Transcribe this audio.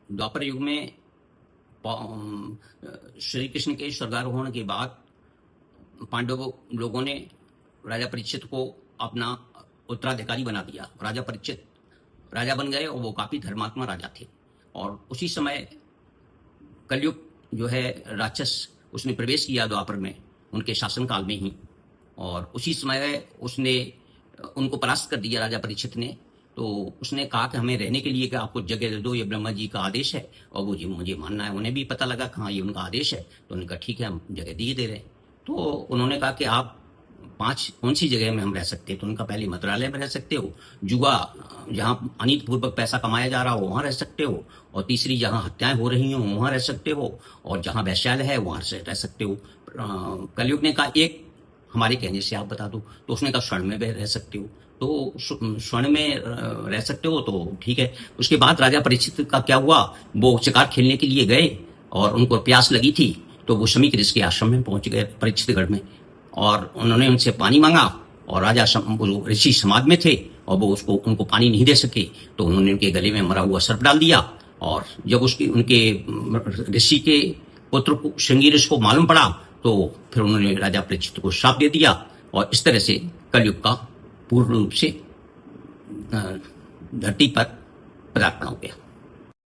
द्वापर युग में श्री कृष्ण के स्वर्गारोहण के बाद पांडव लोगों ने राजा परीक्षित को अपना उत्तराधिकारी बना दिया। राजा परीक्षित राजा बन गए और वो काफी धर्मात्मा राजा थे। और उसी समय कलयुग जो है राक्षस उसने प्रवेश किया द्वापर में उनके शासनकाल में ही, और उसी समय उसने उनको परास्त कर दिया राजा परीक्षित ने। तो उसने कहा कि हमें रहने के लिए कि आपको जगह दे दो, ये ब्रह्मा जी का आदेश है और वो जी मुझे मानना है। उन्हें भी पता लगा कि हाँ ये उनका आदेश है, तो उन्होंने कहा ठीक है हम जगह दिए दे रहे हैं। तो उन्होंने कहा कि आप 5 कौन सी जगह में हम रह सकते हैं। तो उनका पहले मंत्रालय में रह सकते हो, जुआ जहाँ अनित पूर्वक पैसा कमाया जा रहा हो वहाँ रह सकते हो, और तीसरी जहाँ हत्याएं हो रही हो वहाँ रह सकते हो, और जहाँ वैश्यालय है वहाँ से रह सकते हो। कलयुग ने कहा एक हमारे कहने से आप बता दो। तो उसने कहा स्वर्ण में रह सकते हो। तो स्वर्ण में रह सकते हो तो ठीक है। उसके बाद राजा परीक्षित का क्या हुआ, वो शिकार खेलने के लिए गए और उनको प्यास लगी थी, तो वो शमी ऋषि के आश्रम में पहुंच गए परीक्षितगढ़ में, और उन्होंने उनसे पानी मांगा। और राजा ऋषि समाज में थे और वो उनको पानी नहीं दे सके, तो उन्होंने उनके गले में मरा हुआ सर्प डाल दिया। और जब उनके ऋषि के पुत्र को श्रृंगी ऋषि को मालूम पड़ा, तो फिर उन्होंने राजा परीक्षित को श्राप दे दिया। और इस तरह से कलयुग का पूर्ण रूप से धरती पर पदार्पण हो गया।